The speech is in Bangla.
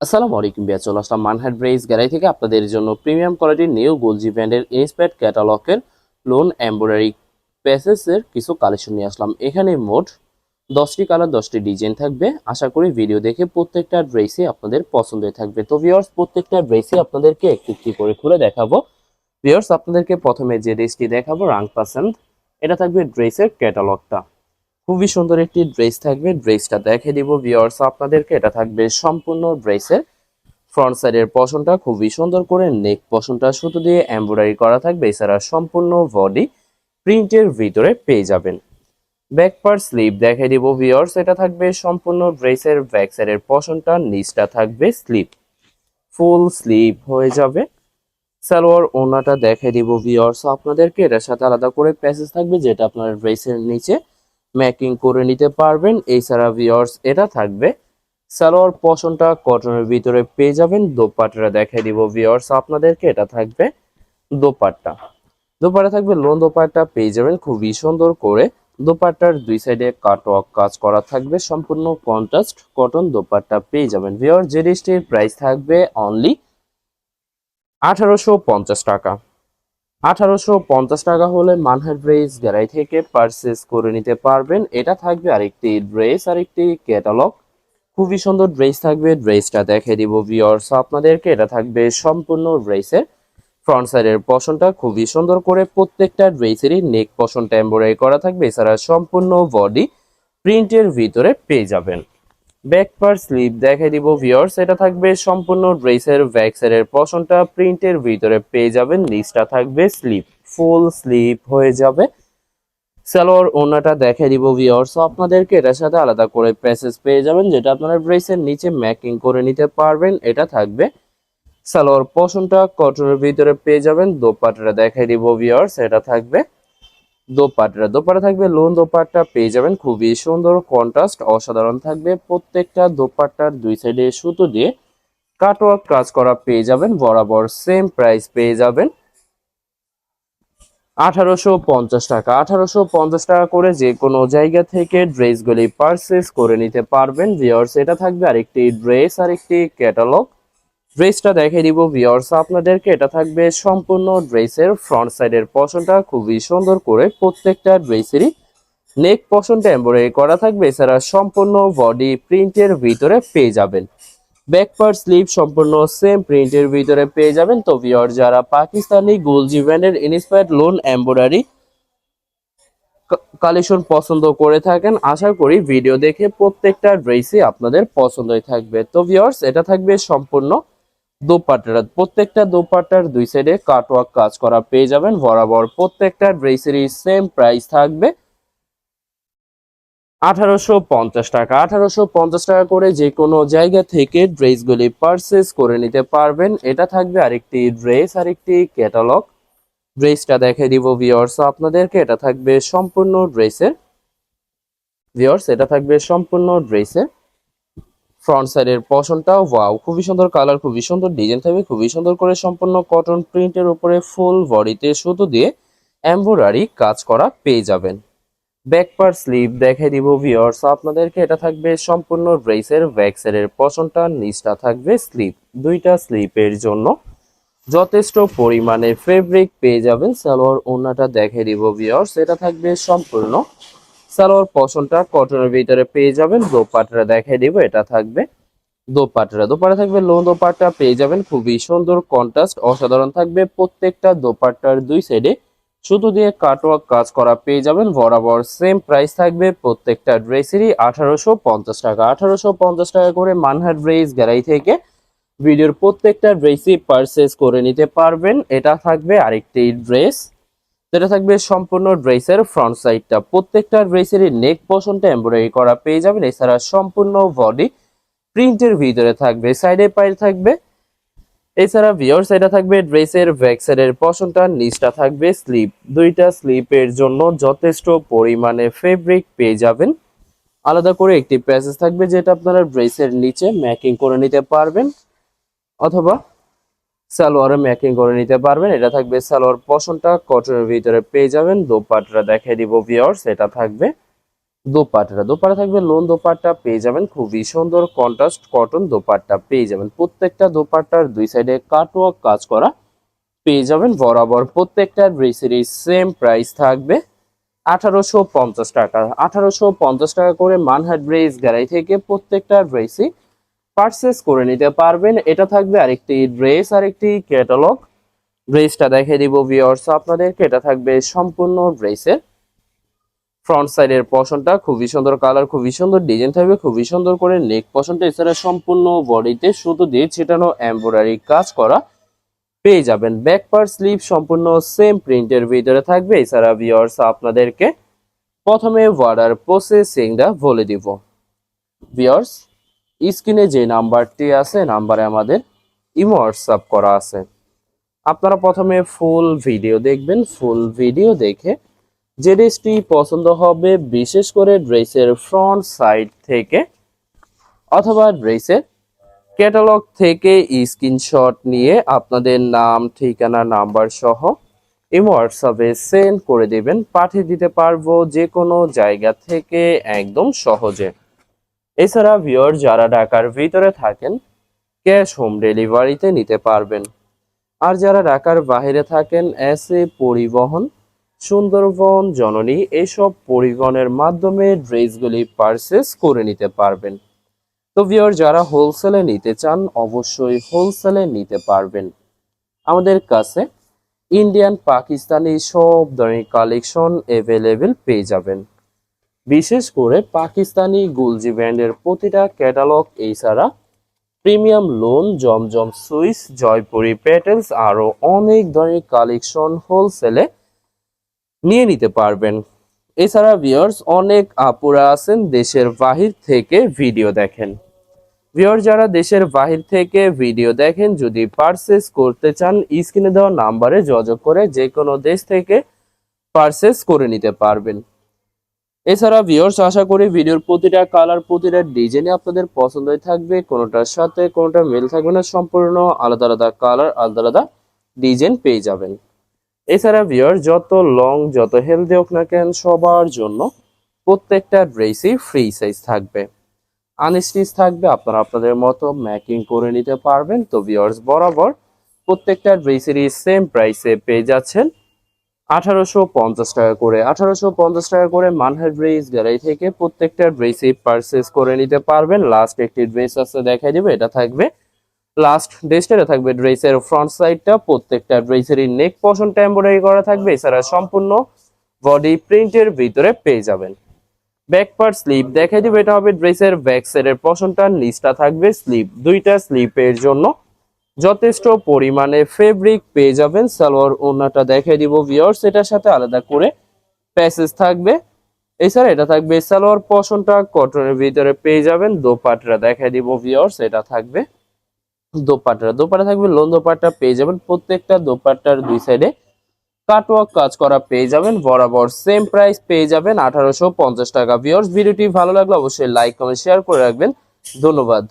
আসসালামু আলাইকুম বিয়া, চলে আসলাম মানহাট ব্রেস গ্যালারি থেকে আপনাদের জন্য প্রিমিয়াম কোয়ালিটির নিউ গোলজি ব্র্যান্ডের ইন্সপায়ার্ড ক্যাটালগের লোন এমব্রয়ডারি প্যাসেসের কিছু কালেকশন নিয়ে আসলাম। এখানে মোট 10টি কালার 10টি ডিজাইন থাকবে। আশা করি ভিডিও দেখে প্রত্যেকটা ড্রেসই আপনাদের পছন্দের থাকবে। তো ভিউয়ার্স, প্রত্যেকটা ড্রেসই আপনাদেরকে একটু একটু করে খুলে দেখাবো। ভিউয়ার্স, আপনাদেরকে প্রথমে যে ড্রেসটি দেখাবো রাং পাসেন্ট, এটা থাকবে ড্রেসের ক্যাটালগটা। খুবই সুন্দর একটি ড্রেস থাকবে, ড্রেসটা দেখে দিব ভিউয়ার্স আপনাদেরকে। এটা থাকবে সম্পূর্ণ ড্রেসের ফ্রন্ট সাইডের পশনটা খুবই সুন্দর করে নেক পশনটা সুতো দিয়ে এমব্রয়ডারি করা থাকবে। এছাড়া সম্পূর্ণ বডি প্রিন্টের ভিতরে পেয়ে যাবেন। ব্যাক পার্ট স্লিভ দেখে দিব ভিউয়ার্স, এটা থাকবে সম্পূর্ণ ড্রেসের ব্যাক সাইডের পশনটা, নিচটা থাকবে স্লিভ, ফুল স্লিভ হয়ে যাবে। সালোয়ার ওড়নাটা দেখে দিব ভিউয়ার্স আপনাদেরকে। এটার সাথে আলাদা করে প্যাসেজ থাকবে, যেটা আপনার ড্রেসের নিচে ম্যাকিং করে নিতে পারবেন। এছাড়া ভিউয়ার্স, এটা থাকবে সালোয়ার পশনটা কটনের ভিতরে পেয়ে যাবেন। দোপাট্টাটা দেখাই দিব ভিউয়ার্স আপনাদেরকে। এটা থাকবে দোপাট্টা, দোপাট্টা থাকবে লোন দোপাট্টা পেয়ে যাবেন খুবই সুন্দর করে। দোপাট্টার দুই সাইডে কাটওয়ার্ক কাজ করা থাকবে, সম্পূর্ণ কন্ট্রাস্ট কটন দোপাট্টা পেয়ে যাবেন। ভিউয়ার্স, যে ডিশটির প্রাইস থাকবে অনলি 1850 টাকা। 1850 টাকা হলে মানহাট ড্রেস গ্যালারি থেকে পারচেস করে নিতে পারবেন। এটা থাকবে আরেকটি ড্রেস, আরেকটি ক্যাটালগ। খুবই সুন্দর ড্রেস থাকবে, ড্রেসটা দেখে দিব ভিউয়ার্স আপনাদেরকে। এটা থাকবে সম্পূর্ণ ড্রেসের ফ্রন্ট সাইডের পশনটা খুবই সুন্দর করে, প্রত্যেকটা ড্রেসেরই নেক পশনটা এমব্রয়ডারি করা থাকবে। এছাড়া সম্পূর্ণ বডি প্রিন্টের ভিতরে পেয়ে যাবেন। ব্যাক পার্ট স্লিভ দেখে দিব ভিউয়ার্স, এটা থাকবে সম্পূর্ণ ড্রেসের ব্যাক সাইডের পশনটা প্রিন্টের ভিতরে পেয়ে যাবেন। নিচটা থাকবে স্লিভ, ফুল স্লিভ হয়ে যাবে। সালোয়ার ওড়নাটা দেখে দিব ভিউয়ার্স আপনাদেরকে। এটার সাথে আলাদা করে প্যাসেজ পেয়ে যাবেন, যেটা আপনারা ড্রেসের নিচে ম্যাকিং করে নিতে পারবেন। এটা থাকবে সালোয়ার পশনটা কটনের ভিতরে পেয়ে যাবেন। দোপাট্টাটা দেখে দিব ভিউয়ার্স, এটা থাকবে দোপাট্টা, দোপাট্টা থাকবে লোন দোপাট্টা পেয়ে যাবেন খুবই সুন্দর, কন্ট্রাস্ট অসাধারণ থাকবে। প্রত্যেকটা দোপাট্টার দুই সাইডে সুতো দিয়ে কাটওয়ার্ক কাজ করা পেয়ে যাবেন। বরাবর সেম প্রাইস পেয়ে যাবেন 1850 টাকা। 1850 টাকা করে যে কোনো জায়গা থেকে ড্রেসগুলি পারচেস করে নিতে পারবেন ভিউয়ার্স। এটা থাকবে আরেকটি ড্রেস, আরেকটি ক্যাটালগ। ড্রেসটা দেখে দিব ভিউয়ার্স আপনাদেরকে। এটা থাকবে সম্পূর্ণ ড্রেসের ফ্রন্ট সাইডের পশনটা খুবই সুন্দর করে, প্রত্যেকটা ড্রেসেরই নেক পশনটা এমব্রয়ডারি করা থাকবে। এছাড়া সম্পূর্ণ বডি প্রিন্টের ভিতরে পেয়ে যাবেন। ব্যাক পার্ট স্লিভ সম্পূর্ণ সেম প্রিন্টের ভিতরে পেয়ে যাবেন। তো ভিউয়ার, যারা পাকিস্তানি গোলজি ব্র্যান্ডের ইন্সপায়ার্ড লোন এমব্রয়ডারি কালেকশন পছন্দ করে থাকেন, আশা করি ভিডিও দেখে প্রত্যেকটা ড্রেসই আপনাদের পছন্দই থাকবে। তো ভিউয়ার্স, এটা থাকবে সম্পূর্ণ দোপাট্টাটা, প্রত্যেকটা দোপাট্টার দুই সাইডে কাটওয়ার্ক কাজ করা পেয়ে যাবেন। বরাবর প্রত্যেকটা ড্রেসেরই সেম প্রাইস থাকবে 1850 টাকা। 1850 টাকা করে যে কোনো জায়গা থেকে ড্রেসগুলি পারচেস করে নিতে পারবেন। এটা থাকবে আরেকটি ড্রেস, আরেকটি ক্যাটালগ। ড্রেসটা দেখে দিব ভিউয়ার্স আপনাদেরকে। এটা থাকবে সম্পূর্ণ ড্রেসের ভিউয়ার্স, এটা থাকবে সম্পূর্ণ ড্রেসের ফ্রন্ট সাইডের পশনটাও ওয়াও, খুবই সুন্দর কালার, খুবই সুন্দর ডিজাইন থাকবে, খুবই সুন্দর করে সম্পূর্ণ কটন প্রিন্টের উপরে ফুল বডিতে সুতো দিয়ে এমব্রয়ডারি কাজ করা পেয়ে যাবেন। ব্যাক পার্ট স্লিভ দেখে দিব ভিউয়ার্স আপনাদেরকে। এটা থাকবে সম্পূর্ণ ড্রেসের ব্যাক সাইডের পশনটা, নিচটা থাকবে স্লিভ। দুইটা স্লিপের জন্য যথেষ্ট পরিমাণে ফেব্রিক পেয়ে যাবেন। সালোয়ার ওড়নাটা দেখে দিব ভিউয়ার্স, এটা থাকবে সম্পূর্ণ সালোয়ার পশনটা কটনের ভিতরে পেয়ে যাবেন। দোপাট্টা দেখে দিব, এটা থাকবে দোপাট্টা, দোপাট্টা থাকবে লোন দোপাট্টা পেয়ে যাবেন খুবই সুন্দর, কন্ট্রাস্ট অসাধারণ থাকবে। প্রত্যেকটা দোপাট্টার দুই সাইডে সুতো দিয়ে কাটওয়ার্ক কাজ করা পেয়ে যাবেন। বরাবর সেম প্রাইস থাকবে প্রত্যেকটা ড্রেসেরই 1850 টাকা। 1850 টাকা করে মানহাট ড্রেস গ্যালারি থেকে ভিডিওর প্রত্যেকটা ড্রেসই পারচেস করে নিতে পারবেন। এটা থাকবে আরেকটি ড্রেস, যেটা থাকবে সম্পূর্ণ ড্রেসের ফ্রন্ট সাইডটা, প্রত্যেকটা ড্রেসেরই নেক পশনটা এমব্রয়ডারি করা পেয়ে যাবেন। এছাড়া সম্পূর্ণ বডি প্রিন্টের ভিতরে থাকবে, সাইডে পাইর থাকবে। এছাড়া ভিউয়ার্স, এটা থাকবে ড্রেসের ব্যাক সাইডের পশনটা, নিচটা থাকবে স্লিপ। দুইটা স্লিপের জন্য যথেষ্ট পরিমাণে ফেব্রিক পেয়ে যাবেন। আলাদা করে একটি প্যাসেজ থাকবে, যেটা আপনারা ড্রেসের নিচে ম্যাকিং করে নিতে পারবেন অথবা সালোয়ারে ম্যাকিং করে নিতে পারবেন। এটা থাকবে সালোয়ার পশনটা কটনের ভিতরে পেয়ে যাবেন। দোপাট্টা দেখে দিব ভিউয়ার্স, এটা থাকবে দোপাট্টা থাকবে লোন দোপাট্টা পেয়ে যাবেন, খুবই সুন্দর কন্ট্রাস্ট কটন দোপাট্টা পেয়ে যাবেন। প্রত্যেকটা দোপাট্টার দুই সাইডে কাটওয়ার্ক কাজ করা পেয়ে যাবেন বরাবর। প্রত্যেকটা ড্রেসেরই সেম প্রাইস থাকবে 1850 টাকা। 1850 টাকা করে মানহাট ড্রেস গ্যালারি থেকে প্রত্যেকটা ড্রেসই পারচেস করে নিতে পারবেন। এটা থাকবে আরেকটি ড্রেস, আরেকটি ক্যাটালগ। ড্রেসটা দেখিয়ে দিব ভিউয়ার্স আপনাদেরকে। এটা থাকবে সম্পূর্ণ ড্রেসের ফ্রন্ট সাইডের পশনটা খুবই সুন্দর, কালার খুবই সুন্দর, ডিজাইন থাকবে খুবই সুন্দর করে নেক পশনটা। এছাড়া সম্পূর্ণ বডিতে সুতো দিয়ে ছিটানো এমব্রয়ডারি কাজ করা পেয়ে যাবেন। ব্যাক পার্ট স্লিভ সম্পূর্ণ সেম প্রিন্টের ভিতরে থাকবে। এছাড়া ভিউয়ার্স আপনাদেরকে প্রথমে অর্ডার প্রসেসিংটা বলে দিব। ভিউয়ার্স স্ক্রিনে যে নাম্বারটি আছে নাম্বারে আমাদের ইমো হোয়াটসঅ্যাপ করা আছে। আপনারা প্রথমে ফুল ভিডিও দেখবেন, ফুল ভিডিও দেখে যে ড্রেসটি পছন্দ হবে, বিশেষ করে ড্রেসের ফ্রন্ট সাইড থেকে অথবা ড্রেসের ক্যাটালগ থেকে স্ক্রিনশট নিয়ে আপনাদের নাম, ঠিকানা, নাম্বার সহ ইমো হোয়াটসঅ্যাপে সেন্ড করে দেবেন। পাঠিয়ে দিতে পারবো যে কোনো জায়গা থেকে একদম সহজে। এছাড়া ভিউয়ার যারা ঢাকার ভিতরে থাকেন ক্যাশ হোম ডেলিভারিতে নিতে পারবেন। আর যারা ঢাকার বাইরে থাকেন এসএ পরিবহন, সুন্দরবন, জননী এসব পরিবহনের মাধ্যমে ড্রেসগুলি পারচেস করে নিতে পারবেন। তো ভিউয়ার যারা হোলসেলে নিতে চান অবশ্যই হোলসেলে নিতে পারবেন। আমাদের কাছে ইন্ডিয়ান, পাকিস্তানি সব ধরনের কালেকশন অ্যাভেলেবেল পেয়ে যাবেন। বিশেষ করে পাকিস্তানি গুলজি ব্র্যান্ডের প্রতিটা ক্যাটালগ, এছাড়া প্রিমিয়াম লোন, জমজম সুইস, জয়পুরি প্যাটেলস আরো অনেক ধরনের কালেকশন হোলসেলে নিয়ে নিতে পারবেন। এছাড়া ভিউয়ার্স অনেক আপুরা আছেন দেশের বাহির থেকে ভিডিও দেখেন। ভিউয়ার যারা দেশের বাহির থেকে ভিডিও দেখেন, যদি পারচেস করতে চান স্ক্রিনে দেওয়া নাম্বারে যোগাযোগ করে যে কোনো দেশ থেকে পারচেস করে নিতে পারবেন। এছাড়া ভিউয়ার্স আশা করি ভিডিওর প্রতিটা কালার, প্রতিটা ডিজাইনে আপনাদের পছন্দই থাকবে, কোনোটার সাথে কোনোটা মিল থাকবে না, সম্পূর্ণ আলাদা আলাদা কালার, আলাদা আলাদা ডিজাইন পেয়ে যাবেন। এছাড়া ভিউয়ার যত লং যত হেলদি হোক না কেন সবার জন্য প্রত্যেকটা ড্রেসই ফ্রি সাইজ থাকবে, আনস্টিচ থাকবে, আপনারা আপনাদের মতো ম্যাকিং করে নিতে পারবেন। তো ভিউয়ার্স বরাবর প্রত্যেকটা ড্রেসেরই সেম প্রাইসে পেয়ে যাচ্ছেন 1850 টাকা করে। 1850 টাকা করে মানহাট ড্রেস গ্যালারি থেকে প্রত্যেকটা ড্রেসই পারচেস করে নিতে পারবেন। লাস্ট একটি ড্রেস আছে দেখাই দেবে, এটা থাকবে লাস্ট ড্রেসটা। এটা থাকবে ড্রেসের ফ্রন্ট সাইডটা, প্রত্যেকটা ড্রেসেরই নেক পশনটা এমব্রয়ডারি করা থাকবে। এছাড়া সম্পূর্ণ বডি প্রিন্টের ভিতরে পেয়ে যাবেন। ব্যাক পার্ট স্লিপ দেখাই দিব, এটা হবে ড্রেসের ব্যাক সাইডের পশনটা, নিচটা থাকবে স্লিপ। দুইটা স্লিপের জন্য যথেষ্ট পরিমাণে ফেব্রিক পেয়ে যাবেন। সালোয়ার ওড়নাটা দেখাই দিব ভিউয়ার্স, এটার সাথে আলাদা করে প্যাসেজ থাকবে। এছাড়া এটা থাকবে সালোয়ার পশনটা কটনের ভিতরে পেয়ে যাবেন। দোপাট্টা দেখাই দিব ভিউয়ার্স, এটা থাকবে দোপাট্টা থাকবে লোন দোপাট্টা পেয়ে যাবেন। প্রত্যেকটা দোপাট্টার দুই সাইডে কাটওয়ার্ক কাজ করা পেয়ে যাবেন, বরাবর সেম প্রাইস পেয়ে যাবেন 1850 টাকা। ভিউয়ার্স ভিডিওটি ভালো লাগলে অবশ্যই লাইক, কমেন্ট, শেয়ার করে রাখবেন। ধন্যবাদ।